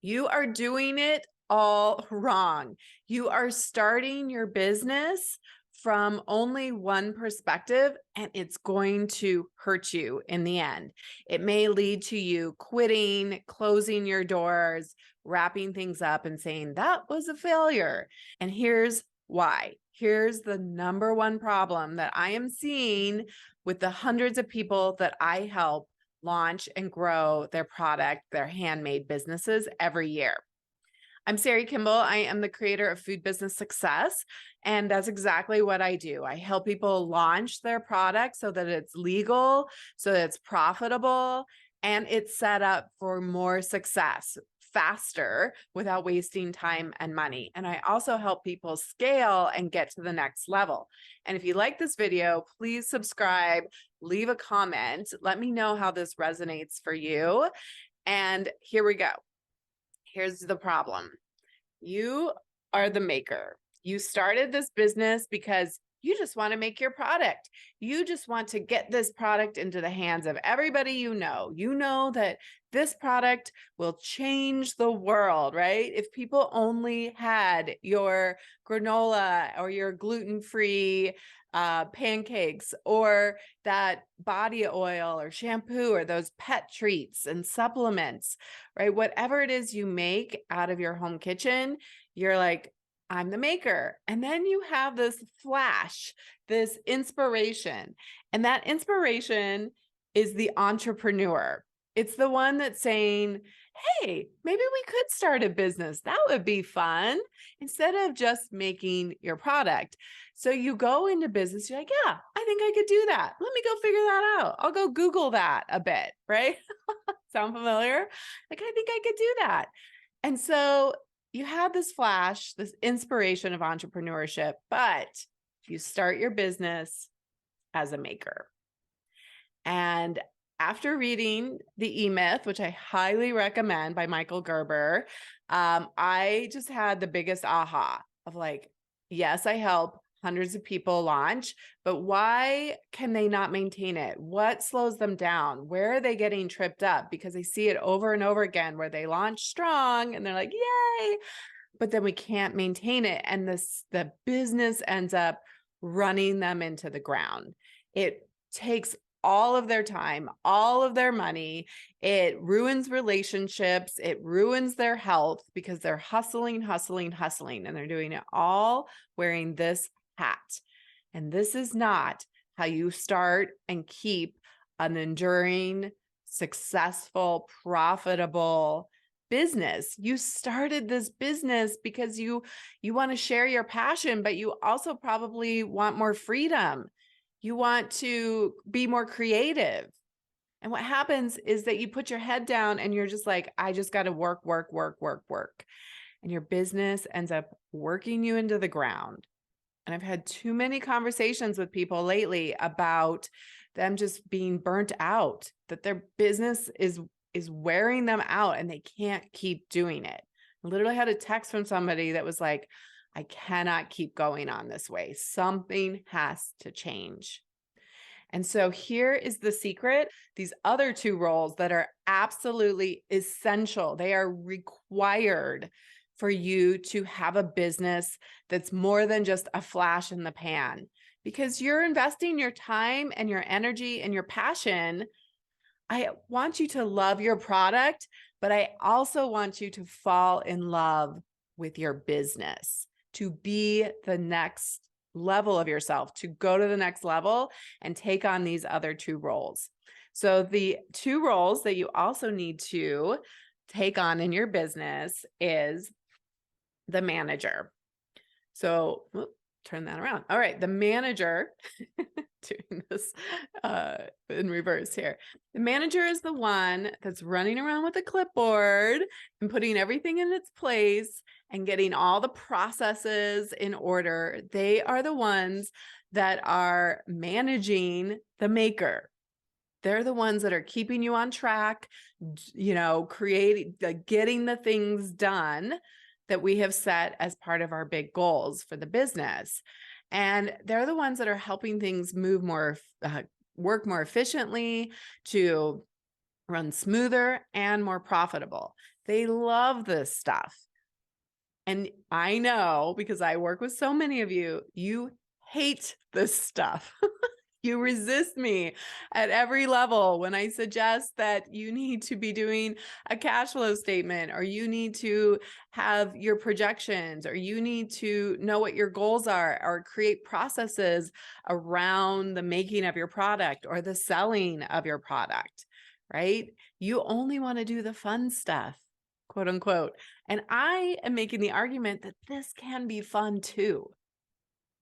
You are doing it all wrong. You are starting your business from only one perspective, and it's going to hurt you in the end. It may lead to you quitting, closing your doors, wrapping things up, and saying that was a failure. And here's why. Here's the number one problem that I am seeing with the hundreds of people that I help launch and grow their product, their handmade businesses every year. I'm Sari Kimball. I am the creator of Food Business Success, and that's exactly what I do. I help people launch their product so that it's legal, so that it's profitable, and it's set up for more success faster without wasting time and money. And I also help people scale and get to the next level. And if you like this video, please subscribe, leave a comment, let me know how this resonates for you. And here we go. Here's the problem. You are the maker. You started this business because you just want to make your product. You just want to get this product into the hands of everybody you know. You know that this product will change the world, right? If people only had your granola or your gluten-free pancakes or that body oil or shampoo or those pet treats and supplements, right? Whatever it is you make out of your home kitchen, you're like, I'm the maker. And then you have this flash, this inspiration. And that inspiration is the entrepreneur. It's the one that's saying, hey, maybe we could start a business. That would be fun, instead of just making your product. So you go into business, you're like, yeah, I think I could do that. Let me go figure that out. I'll go Google that a bit, right? Sound familiar? Like, I think I could do that. And so you have this flash, this inspiration of entrepreneurship, but you start your business as a maker. And after reading The E-Myth, which I highly recommend by Michael Gerber, I just had the biggest aha of like, yes, I help hundreds of people launch, but why can they not maintain it? What slows them down? Where are they getting tripped up? Because I see it over and over again where they launch strong and they're like, yay, but then we can't maintain it. And the business ends up running them into the ground. It takes all of their time, all of their money. It ruins relationships. It ruins their health because they're hustling, and they're doing it all wearing this hat. And this is not how you start and keep an enduring, successful, profitable business. You started this business because you want to share your passion, but you also probably want more freedom. You want to be more creative. And what happens is that you put your head down and you're just like, I just got to work. And your business ends up working you into the ground. And I've had too many conversations with people lately about them just being burnt out, that their business is wearing them out and they can't keep doing it. I literally had a text from somebody that was like, I cannot keep going on this way. Something has to change. And so here is the secret. These other two roles that are absolutely essential. They are required for you to have a business that's more than just a flash in the pan, because you're investing your time and your energy and your passion. I want you to love your product, but I also want you to fall in love with your business, to be the next level of yourself, to go to the next level and take on these other two roles. So the two roles that you also need to take on in your business is the manager. So turn that around. All right, the manager, doing this in reverse here. The manager is the one that's running around with a clipboard and putting everything in its place and getting all the processes in order. They are the ones that are managing the maker. They're the ones that are keeping you on track, you know, getting the things done that we have set as part of our big goals for the business. And they're the ones that are helping things move more, work more efficiently, to run smoother and more profitable. They love this stuff. And I know, because I work with so many of you, you hate this stuff. You resist me at every level when I suggest that you need to be doing a cash flow statement, or you need to have your projections, or you need to know what your goals are, or create processes around the making of your product or the selling of your product, right? You only want to do the fun stuff, quote unquote. And I am making the argument that this can be fun too.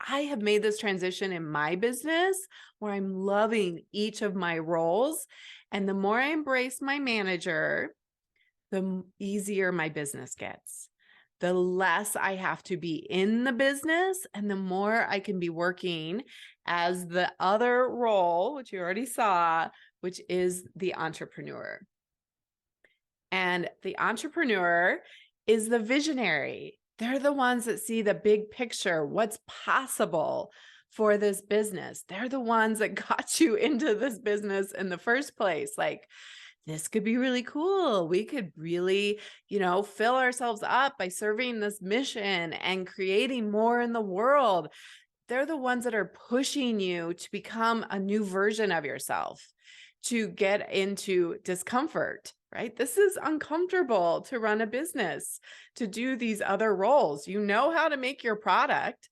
I have made this transition in my business where I'm loving each of my roles. And the more I embrace my manager, the easier my business gets. The less I have to be in the business, and the more I can be working as the other role, which you already saw, which is the entrepreneur. And the entrepreneur is the visionary. They're the ones that see the big picture, what's possible for this business. They're the ones that got you into this business in the first place. Like, this could be really cool. We could really, fill ourselves up by serving this mission and creating more in the world. They're the ones that are pushing you to become a new version of yourself, to get into discomfort, right? This is uncomfortable to run a business, to do these other roles. You know how to make your product.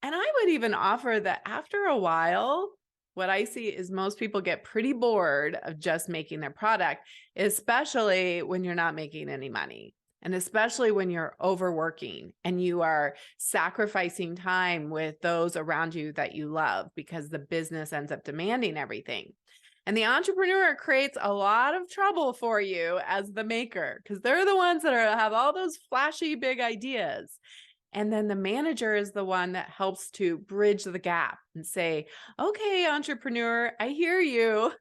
And I would even offer that after a while, what I see is most people get pretty bored of just making their product, especially when you're not making any money. And especially when you're overworking and you are sacrificing time with those around you that you love, because the business ends up demanding everything. And the entrepreneur creates a lot of trouble for you as the maker, because they're the ones that have all those flashy big ideas. And then the manager is the one that helps to bridge the gap and say, okay, entrepreneur, I hear you.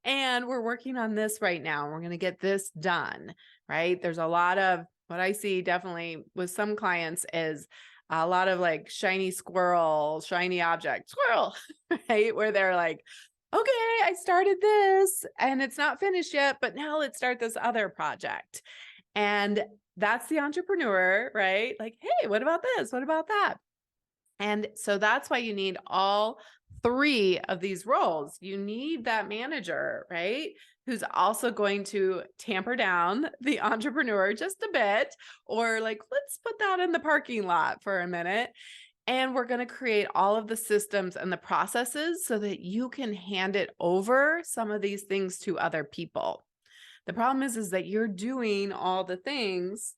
And we're working on this right now. We're going to get this done, right? There's a lot of what I see definitely with some clients is a lot of like shiny squirrel, shiny object, squirrel, right? Where they're like, okay, I started this and it's not finished yet, but now let's start this other project. And that's the entrepreneur, right? Like, hey, what about this? What about that? And so that's why you need all three of these roles. You need that manager, right? Who's also going to tamper down the entrepreneur just a bit, or like, let's put that in the parking lot for a minute. And we're going to create all of the systems and the processes so that you can hand it over some of these things to other people. The problem is that you're doing all the things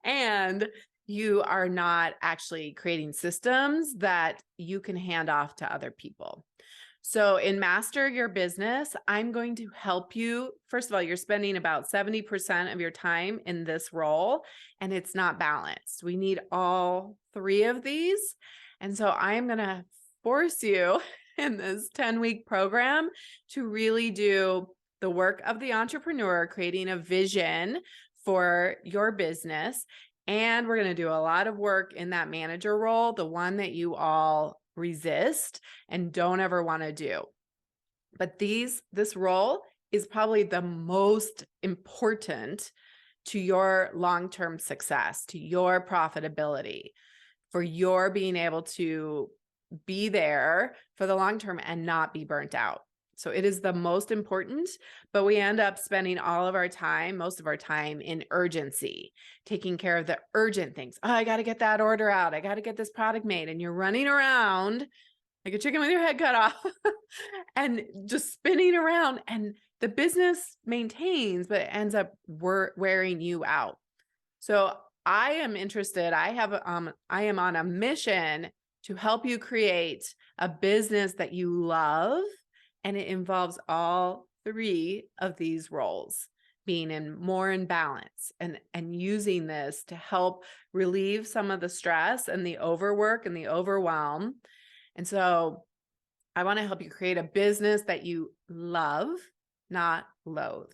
and you are not actually creating systems that you can hand off to other people. So in Master Your Business, I'm going to help you. First of all, you're spending about 70% of your time in this role, and it's not balanced. We need all three of these. And so I am going to force you in this 10-week program to really do the work of the entrepreneur, creating a vision for your business. And we're going to do a lot of work in that manager role, the one that you all resist and don't ever want to do. But this role is probably the most important to your long-term success, to your profitability, for your being able to be there for the long term and not be burnt out. So it is the most important, but we end up spending all of our time, most of our time, in urgency, taking care of the urgent things. Oh, I got to get that order out. I got to get this product made. And you're running around like a chicken with your head cut off and just spinning around, and the business maintains, but it ends up wearing you out. So I am interested. I am on a mission to help you create a business that you love. And it involves all three of these roles being more in balance, and using this to help relieve some of the stress and the overwork and the overwhelm. And so I want to help you create a business that you love, not loathe.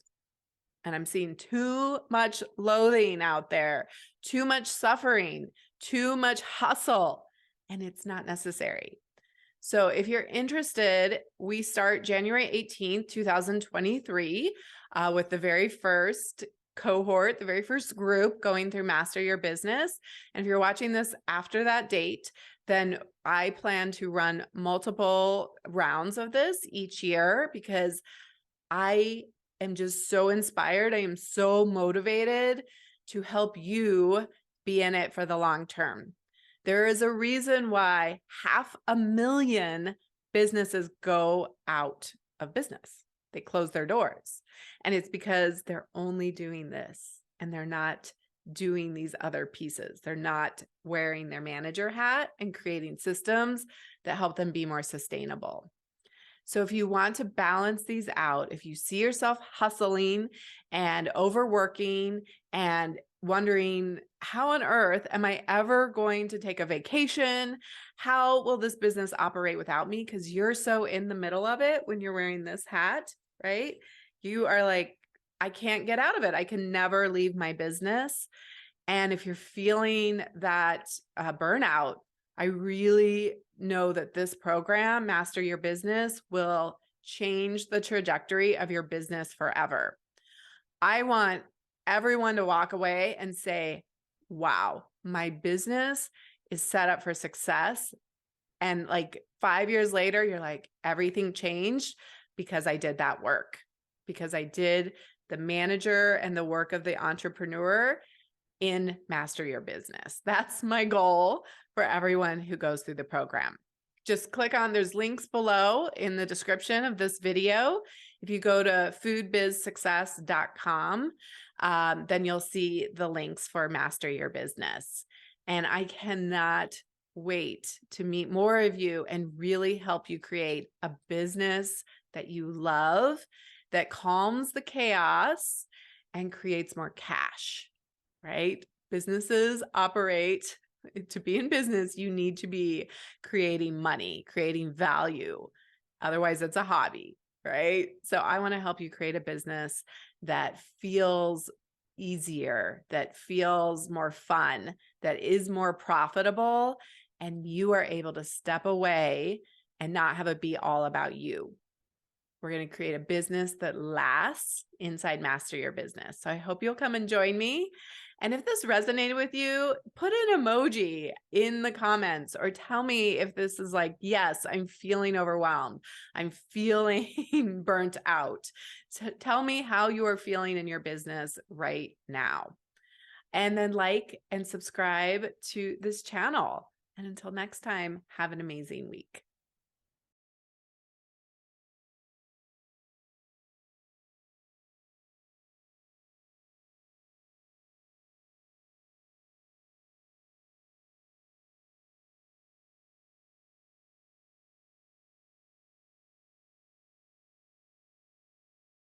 And I'm seeing too much loathing out there, too much suffering, too much hustle, and it's not necessary. So if you're interested, we start January 18th, 2023, with the very first cohort, the very first group going through Master Your Business. And if you're watching this after that date, then I plan to run multiple rounds of this each year because I am just so inspired. I am so motivated to help you be in it for the long term. There is a reason why 500,000 businesses go out of business. They close their doors. And it's because they're only doing this and they're not doing these other pieces. They're not wearing their manager hat and creating systems that help them be more sustainable. So if you want to balance these out, if you see yourself hustling and overworking and wondering, how on earth am I ever going to take a vacation? How will this business operate without me? Because you're so in the middle of it when you're wearing this hat, right? You are like, I can't get out of it. I can never leave my business. And if you're feeling that burnout, I really know that this program, Master Your Business, will change the trajectory of your business forever. I want everyone to walk away and say, wow, my business is set up for success. And like 5 years later, you're like, everything changed because I did that work, because I did the manager and the work of the entrepreneur in Master Your Business. That's my goal for everyone who goes through the program. Just click on, there's links below in the description of this video. If you go to foodbizsuccess.com, then you'll see the links for Master Your Business. And I cannot wait to meet more of you and really help you create a business that you love, that calms the chaos and creates more cash, right? Businesses operate. To be in business, you need to be creating money, creating value. Otherwise, it's a hobby, right? So I want to help you create a business that feels easier, that feels more fun, that is more profitable, and you are able to step away and not have it be all about you. We're going to create a business that lasts inside Master Your Business. So I hope you'll come and join me. And if this resonated with you, put an emoji in the comments or tell me if this is like, yes, I'm feeling overwhelmed. I'm feeling burnt out. So tell me how you are feeling in your business right now. And then like and subscribe to this channel. And until next time, have an amazing week.